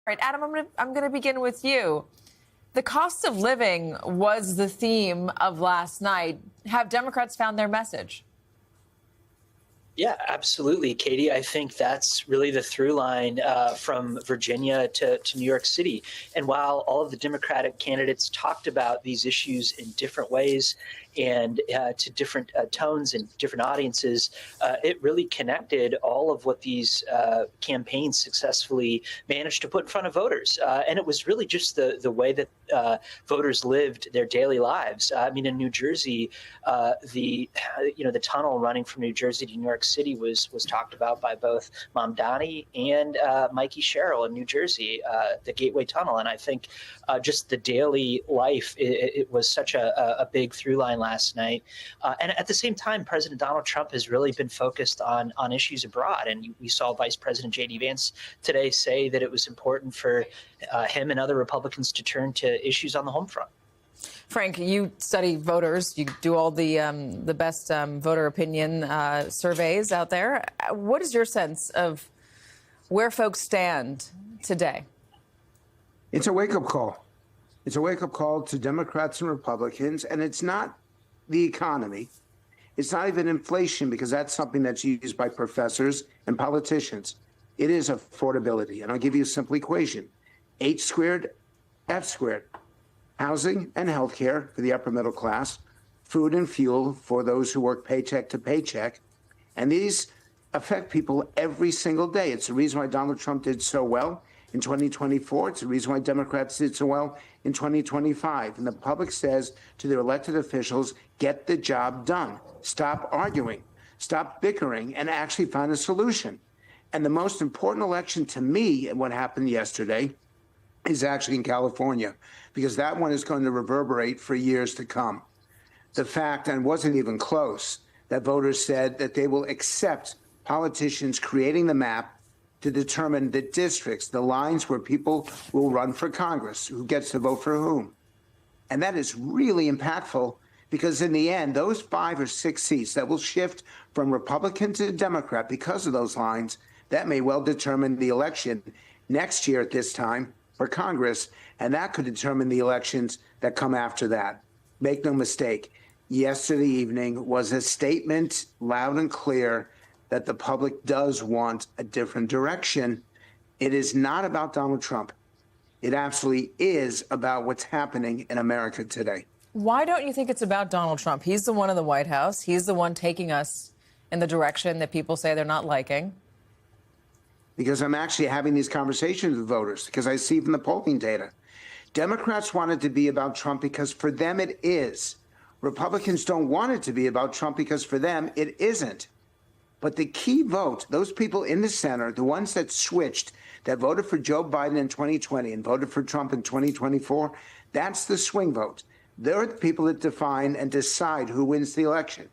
All right, Adam, I'm gonna begin with you. The cost of living was the theme of last night. Have Democrats found their message? Yeah, absolutely, Katie. I think that's really the through line from Virginia to New York City. And while all of the Democratic candidates talked about these issues in different ways and to different tones and different audiences, it really connected all of what these campaigns successfully managed to put in front of voters. And it was really just the way that voters lived their daily lives. I mean, in New Jersey, the tunnel running from New Jersey to New York City was talked about by both Mamdani and Mikey Sherrill in New Jersey, the Gateway Tunnel. And I think just the daily life, it was such a big through line last night. And at the same time, President Donald Trump has really been focused on issues abroad. And we saw Vice President J.D. Vance today say that it was important for him and other Republicans to turn to issues on the home front. Frank, you study voters. You do all the best voter opinion surveys out there. What is your sense of where folks stand today? It's a wake-up call. It's a wake-up call to Democrats and Republicans, and it's not the economy. It's not even inflation, because that's something that's used by professors and politicians. It is affordability, and I'll give you a simple equation. H squared, F squared. Housing and health care for the upper middle class, food and fuel for those who work paycheck to paycheck. And these affect people every single day. It's the reason why Donald Trump did so well in 2024. It's the reason why Democrats did so well in 2025. And the public says to their elected officials, get the job done. Stop arguing, stop bickering, and actually find a solution. And the most important election to me, and what happened yesterday, is actually in California, because that one is going to reverberate for years to come. The fact, and it wasn't even close, that voters said that they will accept politicians creating the map to determine the districts, the lines where people will run for Congress, who gets to vote for whom. And that is really impactful, because in the end, those 5 or 6 seats that will shift from Republican to Democrat because of those lines, that may well determine the election next year at this time for Congress, and that could determine the elections that come after that. Make no mistake, yesterday evening was a statement loud and clear that the public does want a different direction. It is not about Donald Trump. It absolutely is about what's happening in America today. Why don't you think it's about Donald Trump? He's the one in the White House. He's the one taking us in the direction that people say they're not liking. Because I'm actually having these conversations with voters, because I see from the polling data. Democrats want it to be about Trump because for them it is. Republicans don't want it to be about Trump because for them it isn't. But the key vote, those people in the center, the ones that switched, that voted for Joe Biden in 2020 and voted for Trump in 2024, that's the swing vote. They're the people that define and decide who wins the election.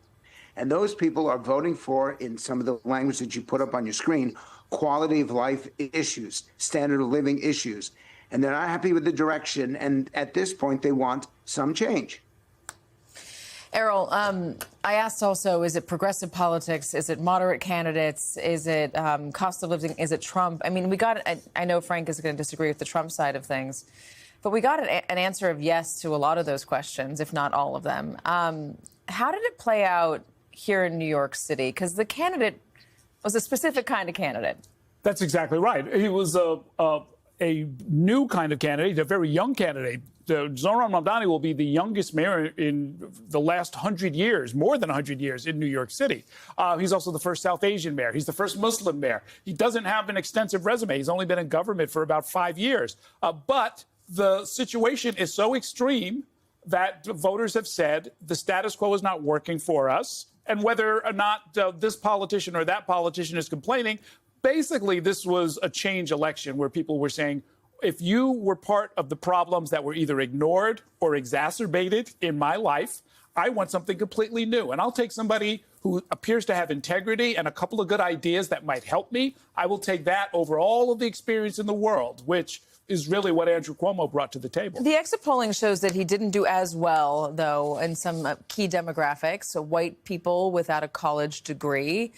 And those people are voting for, in some of the language that you put up on your screen, quality of life issues, standard of living issues. And they're not happy with the direction. And at this point, they want some change. Errol, I asked also, is it progressive politics? Is it moderate candidates? Is it cost of living? Is it Trump? I mean, I know Frank is going to disagree with the Trump side of things, but we got an answer of yes to a lot of those questions, if not all of them. How did it play out here in New York City? Because the candidate was a specific kind of candidate. That's exactly right. He was a new kind of candidate, a very young candidate. Zohran Mamdani will be the youngest mayor in the last 100 years, more than 100 years in New York City. He's also the first South Asian mayor. He's the first Muslim mayor. He doesn't have an extensive resume. He's only been in government for about 5 years. But the situation is so extreme that voters have said the status quo is not working for us. And whether or not this politician or that politician is complaining, basically this was a change election where people were saying, if you were part of the problems that were either ignored or exacerbated in my life, I want something completely new. And I'll take somebody who appears to have integrity and a couple of good ideas that might help me. I will take that over all of the experience in the world, which is really what Andrew Cuomo brought to the table. The exit polling shows that he didn't do as well, though, in some key demographics. So white people without a college degree,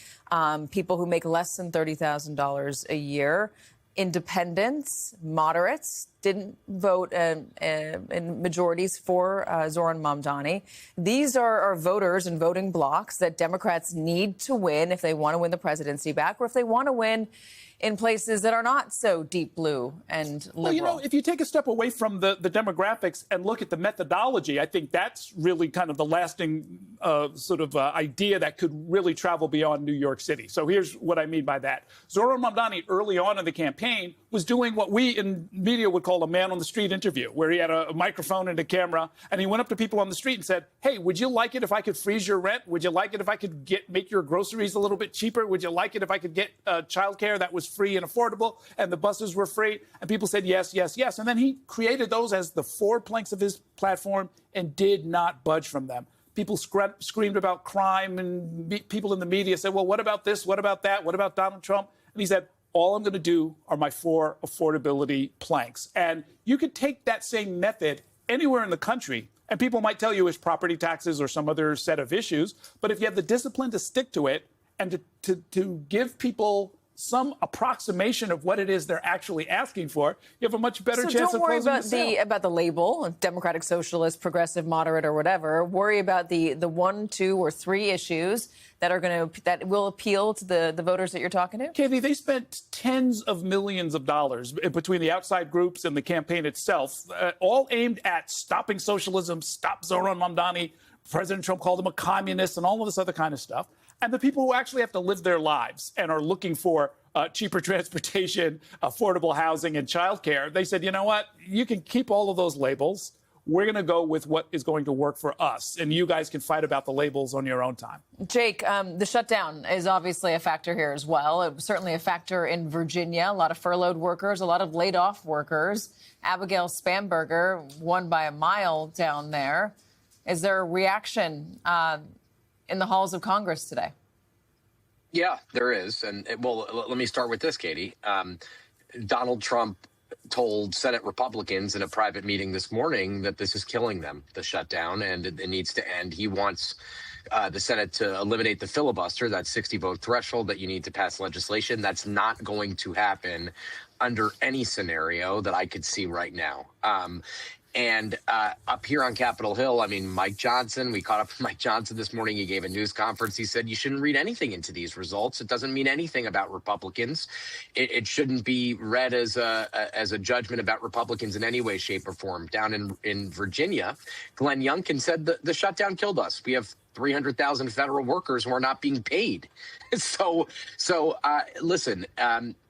people who make less than $30,000 a year. independents, moderates didn't vote in majorities for Zoran Mamdani. These are voters and voting blocs that Democrats need to win if they want to win the presidency back, or if they want to win in places that are not so deep blue and liberal. Well, you know, if you take a step away from the demographics and look at the methodology, I think that's really kind of the lasting idea that could really travel beyond New York City. So here's what I mean by that. Zoran Mamdani, early on in the campaign, was doing what we in media would call a man on the street interview, where he had a microphone and a camera, and he went up to people on the street and said, hey, would you like it if I could freeze your rent? Would you like it if I could make your groceries a little bit cheaper? Would you like it if I could get childcare that was free and affordable, and the buses were free? And people said yes, yes, yes. And then he created those as the 4 planks of his platform and did not budge from them. People screamed about crime, and people in the media said, well, what about this? What about that? What about Donald Trump? And he said, all I'm going to do are my 4 affordability planks. And you could take that same method anywhere in the country, and people might tell you it's property taxes or some other set of issues. But if you have the discipline to stick to it and to give people some approximation of what it is they're actually asking for, you have a much better chance of closing the sale. Don't worry about the label, Democratic, Socialist, Progressive, Moderate, or whatever. Worry about the 1, 2, or 3 issues that will appeal to the voters that you're talking to. Katie, they spent tens of millions of dollars between the outside groups and the campaign itself, all aimed at stopping socialism, stop Zoran Mamdani. President Trump called him a communist and all of this other kind of stuff. And the people who actually have to live their lives and are looking for cheaper transportation, affordable housing, and childcare, they said, you know what? You can keep all of those labels. We're going to go with what is going to work for us. And you guys can fight about the labels on your own time. Jake, the shutdown is obviously a factor here as well. It was certainly a factor in Virginia. A lot of furloughed workers, a lot of laid off workers. Abigail Spanberger won by a mile down there. Is there a reaction in the halls of Congress today? Yeah, there is. And well, let me start with this, Katie. Donald Trump told Senate Republicans in a private meeting this morning that this is killing them, the shutdown, and it needs to end. He wants the Senate to eliminate the filibuster, that 60-vote threshold that you need to pass legislation. That's not going to happen under any scenario that I could see right now. And up here on Capitol Hill, I mean, Mike Johnson, we caught up with Mike Johnson this morning. He gave a news conference. He said, you shouldn't read anything into these results. It doesn't mean anything about Republicans. It shouldn't be read as a judgment about Republicans in any way, shape, or form. Down in Virginia, Glenn Youngkin said the shutdown killed us. We have 300,000 federal workers who are not being paid. So listen,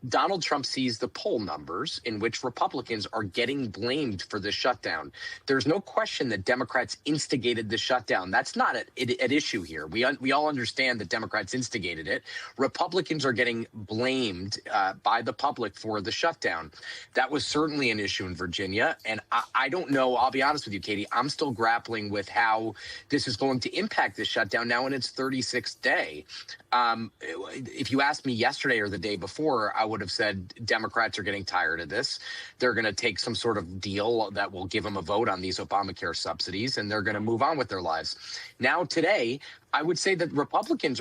Donald Trump sees the poll numbers in which Republicans are getting blamed for the shutdown. There's no question that Democrats instigated the shutdown. That's not at issue here. We all understand that Democrats instigated it. Republicans are getting blamed by the public for the shutdown. That was certainly an issue in Virginia. And I don't know, I'll be honest with you, Katie, I'm still grappling with how this is going to impact the shutdown now in its 36th day. If you asked me yesterday or the day before, I would have said Democrats are getting tired of this. They're going to take some sort of deal that will give them a vote on these Obamacare subsidies, and they're going to move on with their lives. Now, today, I would say that some Republicans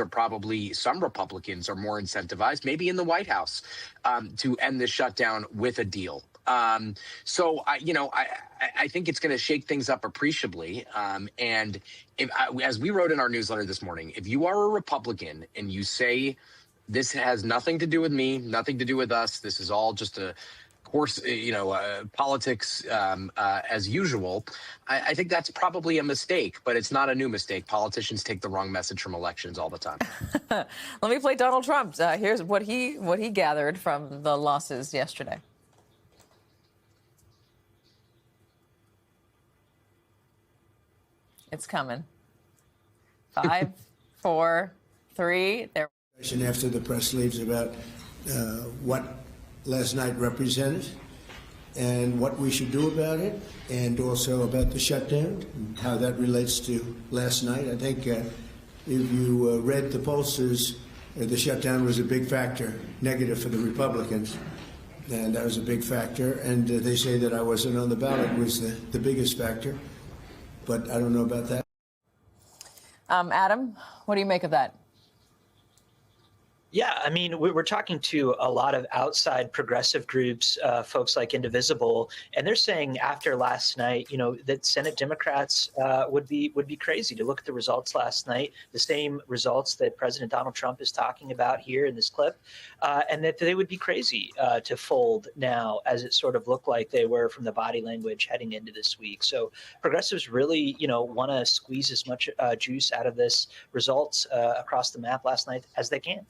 are more incentivized, maybe in the White House, to end this shutdown with a deal. So I think it's going to shake things up appreciably. And as we wrote in our newsletter this morning, if you are a Republican and you say this has nothing to do with me, nothing to do with us, this is all just a course, politics as usual, I think that's probably a mistake, but it's not a new mistake. Politicians take the wrong message from elections all the time. Let me play Donald Trump. Here's what he gathered from the losses yesterday. It's coming. 5, 4, 3. There. After the press leaves about what last night represented and what we should do about it, and also about the shutdown and how that relates to last night. I think if you read the pollsters, the shutdown was a big factor, negative for the Republicans, and that was a big factor. And they say that I wasn't on the ballot was the biggest factor. But I don't know about that. Adam, what do you make of that? Yeah, I mean, we're talking to a lot of outside progressive groups, folks like Indivisible, and they're saying after last night, that Senate Democrats would be crazy to look at the results last night, the same results that President Donald Trump is talking about here in this clip, and that they would be crazy to fold now, as it sort of looked like they were from the body language heading into this week. So progressives really, want to squeeze as much juice out of this results across the map last night as they can.